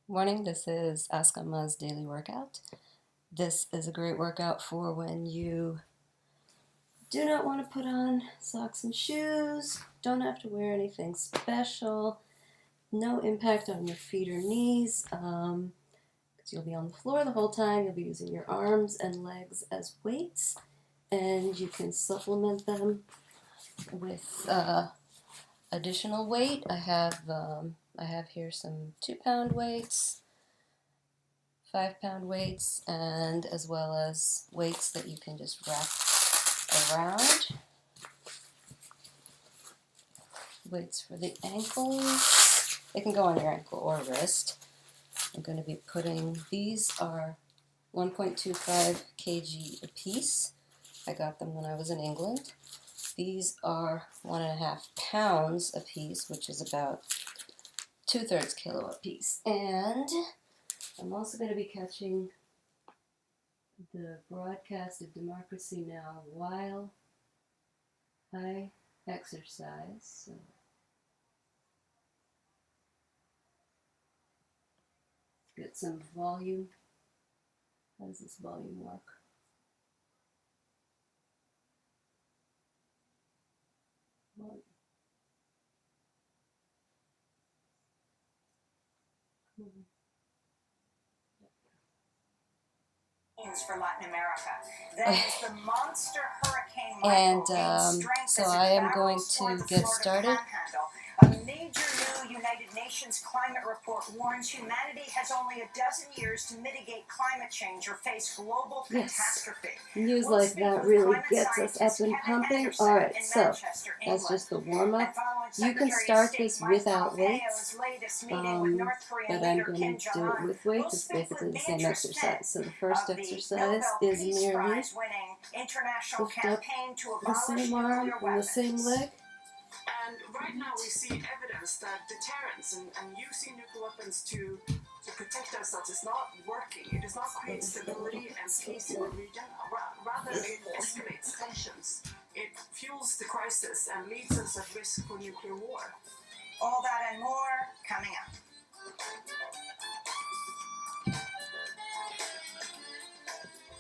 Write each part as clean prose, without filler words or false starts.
Morning, this is Amma's daily workout. This is a great workout for when you do not want to put on socks and shoes, don't have to wear anything special, no impact on your feet or knees, because you'll be on the floor the whole time. You'll be using your arms and legs as weights, and you can supplement them with additional weight. I have here some 2-pound weights, 5-pound weights, and as well as weights that you can just wrap around. Weights for the ankles. They can go on your ankle or wrist. I'm going to be putting, these are 1.25 kg a piece. I got them when I was in England. These are 1.5 pounds a piece, which is about 2/3 kilo a piece. And I'm also going to be catching the broadcast of Democracy Now! While I exercise. So let's get some volume. How does this volume work? Volume. For Latin America. That is the monster hurricane Michael And so I am going to get started. A major new United Nations climate report warns humanity has only a dozen years to mitigate climate change or face global catastrophe. News like that really gets us up and pumping. Alright, so that's just the warm-up. You can start this without weights, but I'm going to do it with weights. It's basically the same exercise. So the first exercise is merely lift up the same arm and the same leg. And right now we see evidence that deterrence and using nuclear weapons to protect ourselves is not working. It does not create stability and peace in the region. Rather, it escalates tensions. It fuels the crisis and leaves us at risk for nuclear war. All that and more coming up.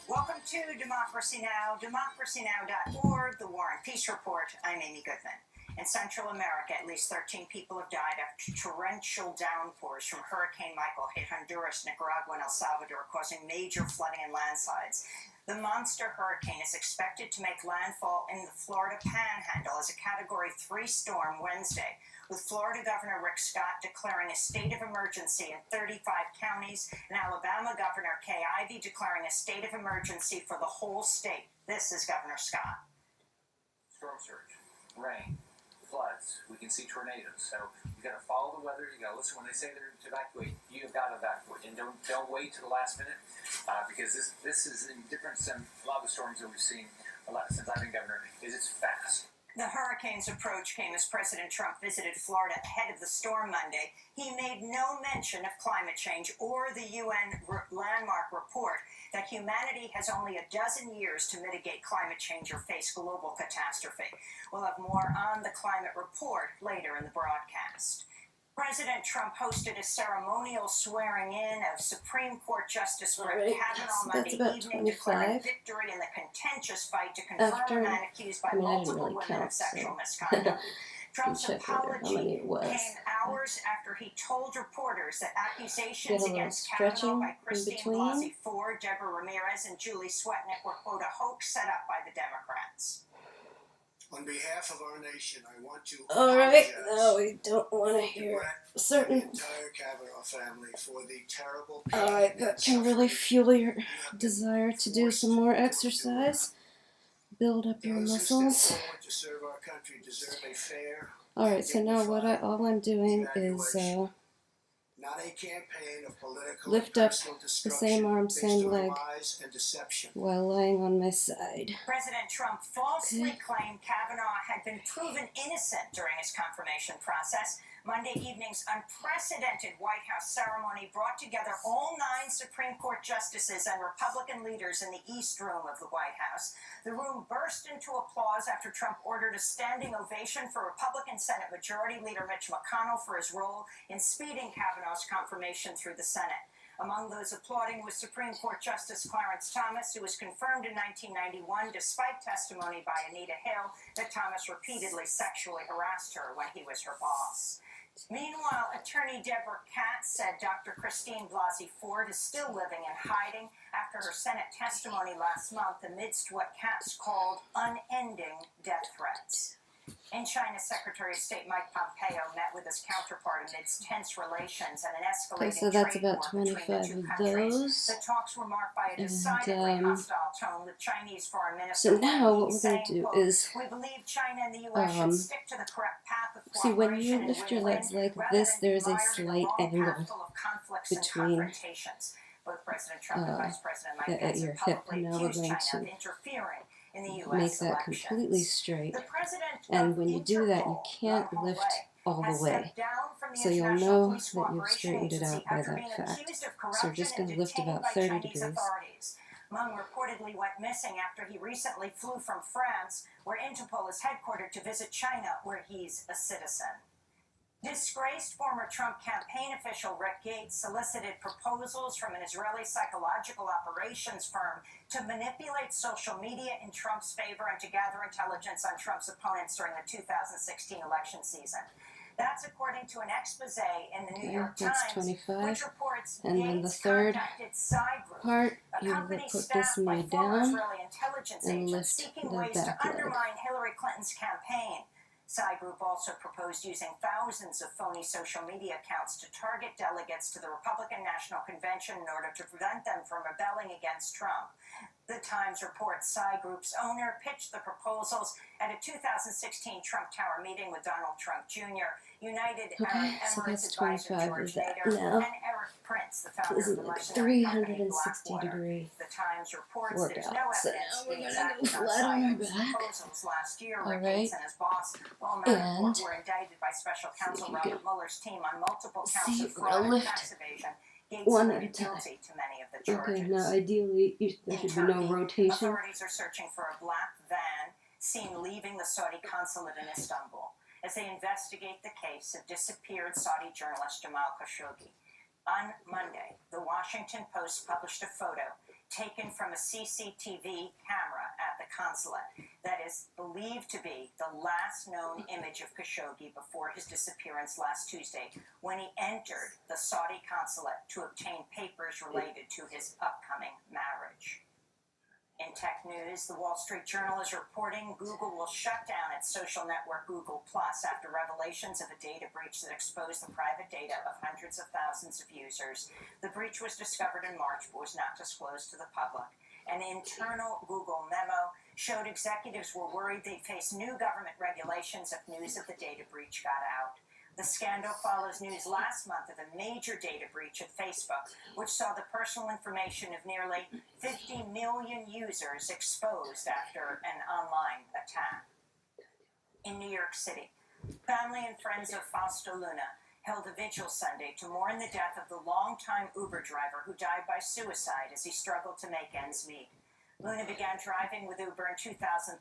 Welcome to Democracy Now!, democracynow.org, the War and Peace Report. I'm Amy Goodman. In Central America, at least 13 people have died after torrential downpours from Hurricane Michael hit Honduras, Nicaragua, and El Salvador, causing major flooding and landslides. The monster hurricane is expected to make landfall in the Florida Panhandle as a Category 3 storm Wednesday, with Florida Governor Rick Scott declaring a state of emergency in 35 counties, and Alabama Governor Kay Ivey declaring a state of emergency for the whole state. This is Governor Scott. Storm surge, rain, floods, we can see tornadoes. So you got to follow the weather. You got to listen when they say they're to evacuate. You have got to evacuate, and don't wait to the last minute because this is different than a lot of the storms that we've seen since I've been governor. It's fast. The hurricane's approach came as President Trump visited Florida ahead of the storm Monday. He made no mention of climate change or the UN landmark report that humanity has only a dozen years to mitigate climate change or face global catastrophe. We'll have more on the climate report later in the broadcast. President Trump hosted a ceremonial swearing-in of Supreme Court Justice Brett Kavanaugh Monday evening, declaring victory in the contentious fight to confirm a man accused by multiple women of sexual misconduct. Trump's apology came hours after he told reporters that accusations against Kavanaugh by Christine Blasey Ford, Deborah Ramirez, and Julie Swetnick were, quote, a hoax set up by the Democrats. On behalf of our nation, I want to Alright, no, we don't want to hear certain... the entire Kavanaugh family for the terrible pain. Alright, that can really fuel your desire to do some more exercise. Build up your muscles. Alright, so now all I'm doing is not a campaign of political lift up the same arm, same leg while lying on my side. President Trump falsely claimed Kavanaugh had been proven innocent during his confirmation process, Monday evening's unprecedented White House ceremony brought together all 9 Supreme Court justices and Republican leaders in the East Room of the White House. The room burst into applause after Trump ordered a standing ovation for Republican Senate Majority Leader Mitch McConnell for his role in speeding Kavanaugh's confirmation through the Senate. Among those applauding was Supreme Court Justice Clarence Thomas, who was confirmed in 1991 despite testimony by Anita Hill that Thomas repeatedly sexually harassed her when he was her boss. Meanwhile, attorney Deborah Katz said Dr. Christine Blasey Ford is still living in hiding after her Senate testimony last month amidst what Katz called unending death threats. In China, Secretary of State Mike Pompeo met with his counterpart amidst tense relations and an escalating Okay, so that's trade about war between the 25 two of countries. those. The talks were marked by a And, decidedly hostile tone, with Chinese Foreign Minister So now Wang what Yi we're saying, going to do quote, is, "We believe China and the U.S. should stick to the correct path of see, when you cooperation and lift your win-win, legs like rather this, than there is a mired in slight long path angle full of conflicts between and confrontations." Both President Trump and Vice President Mike at Pence your have hip. publicly Now we're accused going China of to interfering in the make U.S. that elections. completely straight. The president And of when you do that, you Interpol, can't Young lift Hae, all the has way. stepped down from the So you'll International know Police that you've Cooperation straightened it Agency out by after that being fact. accused of So we're corruption just going and to lift detained about by 30 Chinese degrees. authorities. Meng reportedly went missing after he recently flew from France, where Interpol is headquartered, to visit China, where he's a citizen. Disgraced former Trump campaign official Rick Gates solicited proposals from an Israeli psychological operations firm to manipulate social media in Trump's favor and to gather intelligence on Trump's opponents during the 2016 election season. That's according to an expose in the New York That's Times, 25. which reports And then the Gates third contacted Psy Group, part, a you company will put this staffed by knee former down Israeli intelligence and agents lift seeking the ways to back leg. undermine Hillary Clinton's campaign. Psy Group also proposed using thousands of phony social media accounts to target delegates to the Republican National Convention in order to prevent them from rebelling against Trump. The Times reports Psy Group's owner pitched the proposals at a 2016 Trump Tower meeting with Donald Trump Jr., United Okay, Arab so Emirates that's advisor 25 George of that. Nader, Now, and Eric Prince, the founder this of is the like mercenary company 360 Blackwater. degree The Times reports there's no workout. So evidence now we're dating going back to to go flat on our Psy's back. proposals last year. All Rick right. Gates and his boss, Paul And Manafort, were indicted by special counsel see if you Robert can Mueller's team on multiple counts see of if we're gonna fraud and lift tax evasion. Gates one at a pleaded time. guilty to many of the charges. Okay, now ideally there In should be no Turkey, rotation. authorities are searching for a black van seen leaving the Saudi consulate in Istanbul as they investigate the case of disappeared Saudi journalist Jamal Khashoggi. On Monday, the Washington Post published a photo taken from a CCTV camera at the consulate that is believed to be the last known image of Khashoggi before his disappearance last Tuesday, when he entered the Saudi consulate to obtain papers related to his upcoming marriage. In tech news, the Wall Street Journal is reporting Google will shut down its social network Google Plus after revelations of a data breach that exposed the private data of hundreds of thousands of users. The breach was discovered in March but was not disclosed to the public. An internal Google memo showed executives were worried they'd face new government regulations if news of the data breach got out. The scandal follows news last month of a major data breach at Facebook, which saw the personal information of nearly 50 million users exposed after an online attack. In New York City, family and friends of Fausto Luna held a vigil Sunday to mourn the death of the longtime Uber driver who died by suicide as he struggled to make ends meet. Luna began driving with Uber in 2013.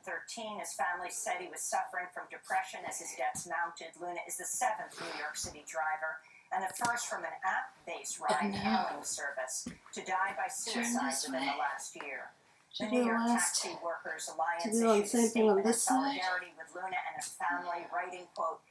His family said he was suffering from depression as his debts mounted. Luna is the 7th New York City driver and the first from an app-based ride-hailing service to die by suicide within the last year. The New York Taxi Workers Alliance issued a statement in solidarity with Luna and his family, writing, quote,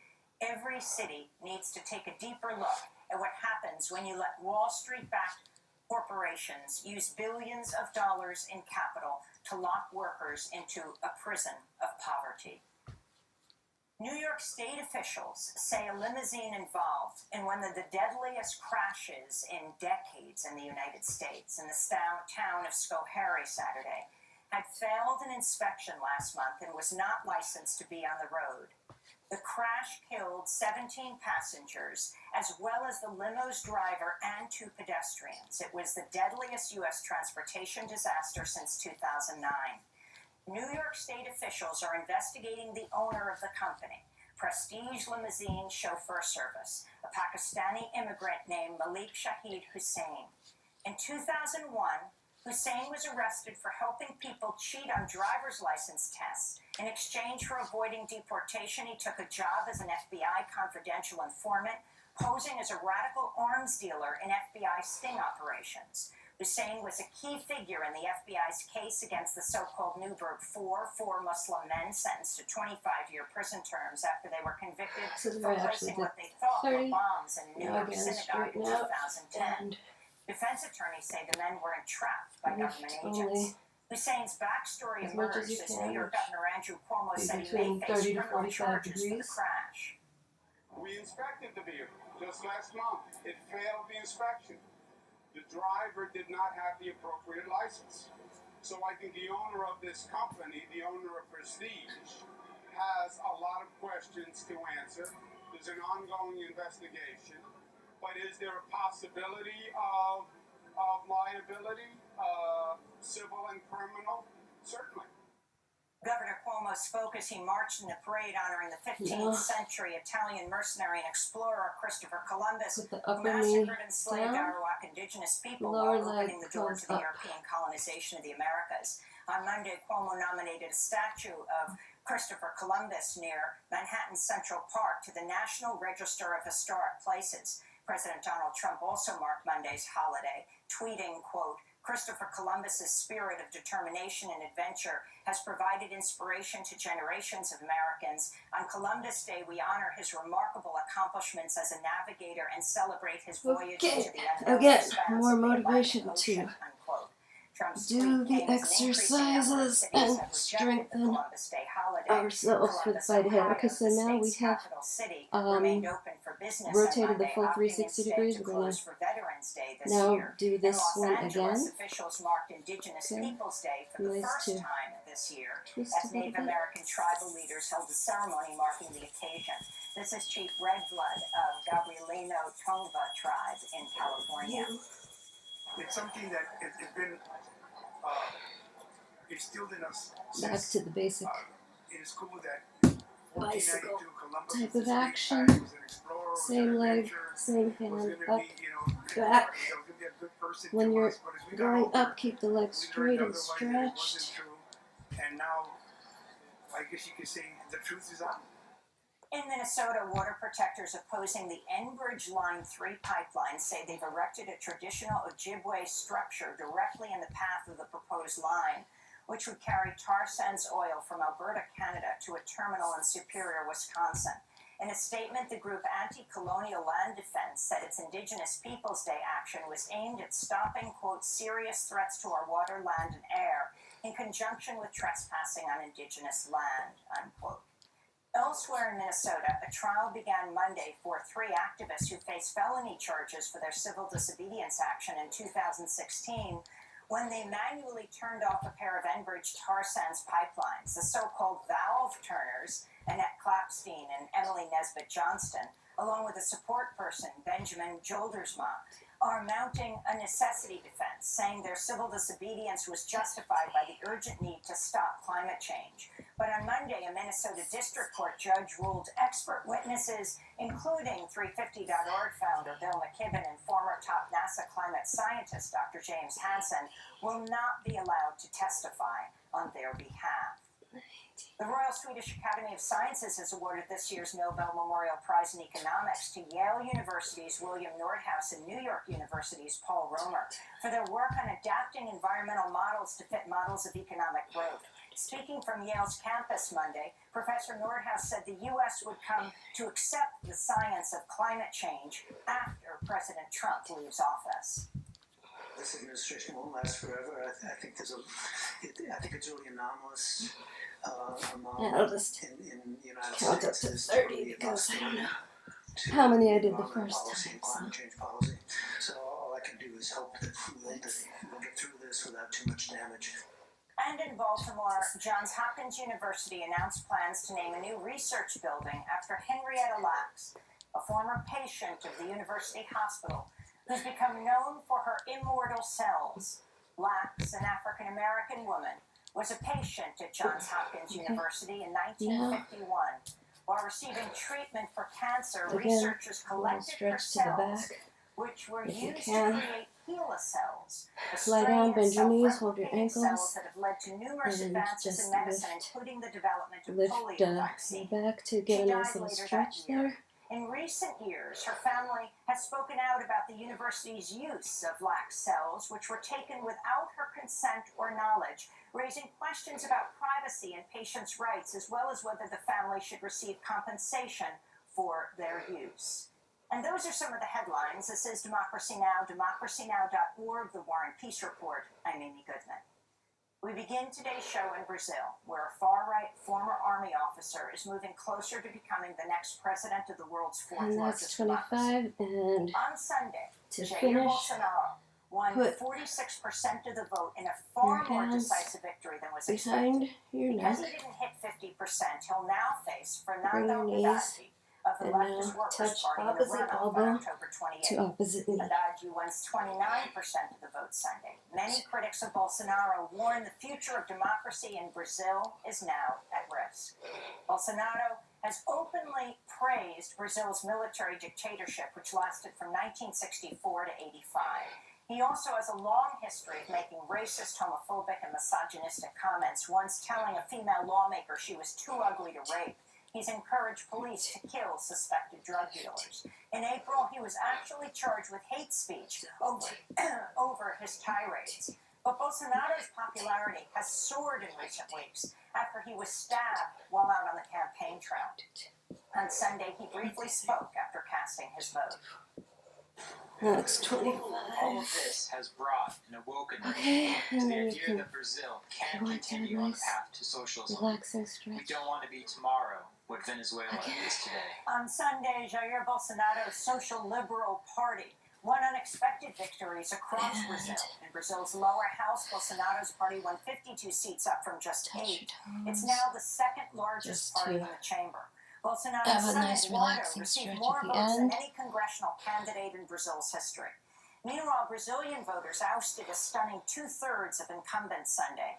"Every city needs to take a deeper look at what happens when you let Wall Street-backed corporations use billions of dollars in capital to lock workers into a prison of poverty." New York State officials say a limousine involved in one of the deadliest crashes in decades in the United States in the town of Schoharie Saturday had failed an inspection last month and was not licensed to be on the road. The crash killed 17 passengers, as well as the limo's driver and 2 pedestrians. It was the deadliest U.S. transportation disaster since 2009. New York State officials are investigating the owner of the company. Prestige Limousine Chauffeur Service, a Pakistani immigrant named Malik Shahid Hussain. In 2001, Hussain was arrested for helping people cheat on driver's license tests. In exchange for avoiding deportation, he took a job as an FBI confidential informant, posing as a radical arms dealer in FBI sting operations. Hussain was a key figure in the FBI's case against the so-called Newburgh Four Muslim men sentenced to 25-year prison terms after they were convicted for placing what they thought were bombs in New York synagogue in 2010. Defense attorneys say the men were entrapped by government agents. Hussein's backstory emerged as New York Governor Andrew Cuomo said he may face criminal charges for the crash. We inspected the vehicle just last month. It failed the inspection. The driver did not have the appropriate license. So I think the owner of this company, the owner of Prestige, has a lot of questions to answer. There's an ongoing investigation. But is there a possibility of liability, civil and criminal? Certainly. Governor Cuomo spoke as he marched in a parade honoring the 15th century Italian mercenary and explorer Christopher Columbus, who massacred and enslaved Arawak indigenous people while opening the door to the European colonization of the Americas. On Monday, Cuomo nominated a statue of Christopher Columbus near Manhattan Central Park to the National Register of Historic Places. President Donald Trump also marked Monday's holiday, tweeting, quote, Christopher Columbus's spirit of determination and adventure has provided inspiration to generations of Americans. On Columbus Day, we honor his remarkable accomplishments as a navigator and celebrate his voyage into the unknown expanse more of the motivation Atlantic Ocean, to unquote. Trump's do tweet the came as an increasing number of exercises cities and have rejected the strengthen Columbus Day holiday. ourselves for the Columbus, fight ahead. Ohio, Okay, so the now we state's have capital city, remained open for business rotated on the Monday, full opting 360 instead degrees. to We're going close for Veterans Day this now year. do this In Los one Angeles, again. officials marked Indigenous Peoples Day for the Nice first to time this year twist as a little Native bit. American tribal leaders held a ceremony marking the occasion. This is Chief Red Blood of Gabrielino Tongva tribe in California. It's something that has been instilled in us Back since to the basic in school that bicycle 1492 Columbus type was of this great action. guy, was an explorer, was Same an leg, adventurer, same was hand, going to up, be, you know, back. was going to be a good person When to you're us. But as we got going older, up, keep the legs we learned straight and otherwise that it wasn't stretched. true. And now, I guess you could say the truth is out. In Minnesota, water protectors opposing the Enbridge Line 3 pipeline say they've erected a traditional Ojibwe structure directly in the path of the proposed line, which would carry tar sands oil from Alberta, Canada, to a terminal in Superior, Wisconsin. In a statement, the group Anti-Colonial Land Defense said its Indigenous Peoples Day action was aimed at stopping, quote, serious threats to our water, land, and air in conjunction with trespassing on Indigenous land, unquote. Elsewhere in Minnesota, a trial began Monday for 3 activists who face felony charges for their civil disobedience action in 2016 when they manually turned off a pair of Enbridge tar sands pipelines. The so-called valve turners, Annette Clapstein and Emily Nesbitt Johnston, along with a support person, Benjamin Joldersma, are mounting a necessity defense, saying their civil disobedience was justified by the urgent need to stop climate change. But on Monday, a Minnesota District Court judge ruled expert witnesses, including 350.org founder Bill McKibben and former top NASA climate scientist Dr. James Hansen, will not be allowed to testify on their behalf. The Royal Swedish Academy of Sciences has awarded this year's Nobel Memorial Prize in Economics to Yale University's William Nordhaus and New York University's Paul Romer for their work on adapting environmental models to fit models of economic growth. Speaking from Yale's campus Monday, Professor Nordhaus said the U.S. would come to accept the science of climate change after President Trump leaves office. This administration won't last forever. I think it's really anomalous. I'll just in the United count up States to 30 because I don't know to how many I did the environmental first policy time. and climate change policy. So all I can do is hope that we'll get through this without too much damage. And in Baltimore, Johns Hopkins University announced plans to name a new research building after Henrietta Lacks, a former patient of the university hospital who's become known for her immortal cells. Lacks, an African-American woman, was a patient at Johns Hopkins University in 1951. While receiving treatment for cancer, Again, researchers a little collected her stretch to the cells, back. which were If you used to can. create HeLa cells, the Lie down, strain of bend your knees, hold your self-replicating cells ankles, that have led to numerous and advances in just medicine, lift, including the development of lift polio your vaccine. back to She get a died nice little later stretch that year. there. In recent years, her family has spoken out about the university's use of lax cells, which were taken without her consent or knowledge, raising questions about privacy and patients' rights, as well as whether the family should receive compensation for their use. And those are some of the headlines. This is Democracy Now!, democracynow.org, the War and Peace Report. I'm Amy Goodman. We begin today's show in Brazil, where a far-right former army officer is moving closer to becoming the next president of the world's fourth And that's largest democracy. 25, and On Sunday, to Jair finish, Bolsonaro won put 46% of the vote in a far your more hands decisive victory than was behind expected. your Because neck. he didn't hit 50%, he'll now face Bring Fernando your knees, Haddad of the and leftist now Workers' touch Party in the opposite runoff elbow on October 28th. to opposite knee. Haddad wins 29% of the vote Sunday. Many critics of Bolsonaro warn the future of democracy in Brazil is now at risk. Bolsonaro has openly praised Brazil's military dictatorship, which lasted from 1964 to 85. He also has a long history of making racist, homophobic, and misogynistic comments, once telling a female lawmaker she was too ugly to rape. He's encouraged police to kill suspected drug dealers. In April, he was actually charged with hate speech over his tirades. But Bolsonaro's popularity has soared in recent weeks after he was stabbed while out on the campaign trail. On Sunday, he briefly spoke after casting his vote. That's All 25. of this has brought an awakening Okay, to and the then you idea can that Brazil can go into a continue on the nice path to socialism. relaxing We stretch. don't want to be tomorrow what Venezuela is today. On Sunday, Jair Bolsonaro's Social Liberal Party won unexpected victories across And Brazil. In Brazil's lower house, Bolsonaro's party won 52 seats, up from just touch 8. your It's toes. now the second largest Just party to in the chamber. Bolsonaro's have a son nice Eduardo relaxing received stretch more at the votes end. than any congressional candidate in Brazil's history. Meanwhile, Brazilian voters ousted a stunning 2/3 of incumbents Sunday.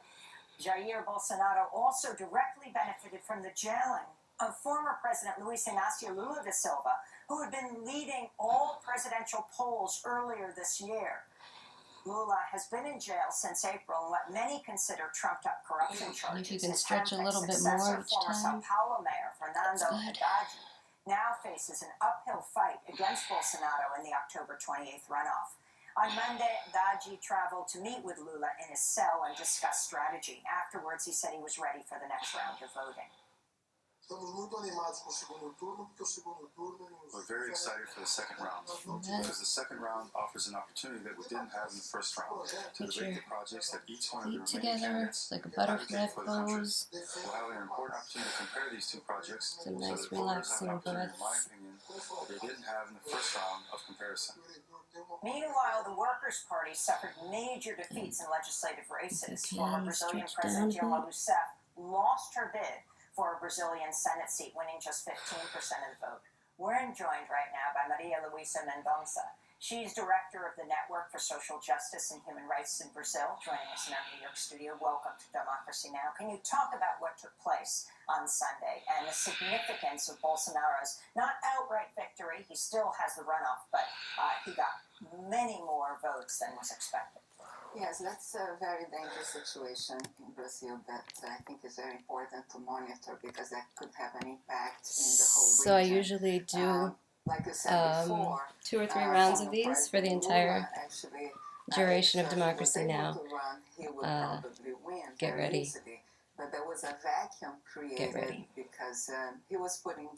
Jair Bolsonaro also directly benefited from the jailing of former President Luiz Inácio Lula da Silva, who had been leading all presidential polls earlier this year. Lula has been in jail since April in what many consider trumped-up corruption charges. If you can His stretch a handpicked little bit successor, more each former Sao time. Paulo Mayor Fernando That's good. Haddad, now faces an uphill fight against Bolsonaro in the October 28th runoff. On Monday, Haddad traveled to meet with Lula in his cell and discuss strategy. Afterwards, he said he was ready for the next round of voting. Estamos muito animados com o segundo turno, porque o segundo turno nos We're very excited for the second round because the second round offers an opportunity that we didn't have in the first round to Put debate your the projects that each one of the feet remaining together, candidates like a advocate butterfly for the country. pose. We'll have an important opportunity to compare these two projects Some so nice that voters have relaxing an opportunity, in my breaths. opinion, that they didn't have in the first round of comparison. Meanwhile, the Workers' Party suffered major defeats in legislative races. Okay, Former Brazilian stretch President down a Dilma Rousseff lost her bid for a Brazilian Senate seat, winning just 15% of the vote. We're joined right now by Maria Luisa Mendonça. She's director of the Network for Social Justice and Human Rights in Brazil, joining us in our New York studio. Welcome to Democracy Now! Can you talk about what took place on Sunday and the significance of Bolsonaro's not outright victory? He still has the runoff, but he got many more votes than was expected. Yes, that's a very dangerous situation in Brazil that I think is very important to monitor because that could have an impact in the whole region. So I usually do like you said before, 2 or 3 rounds of former these for the President entire Lula actually, duration if of he Democracy was able Now. to run, he would probably win Get very ready. easily. But there was a vacuum created ready. because he was put in jail.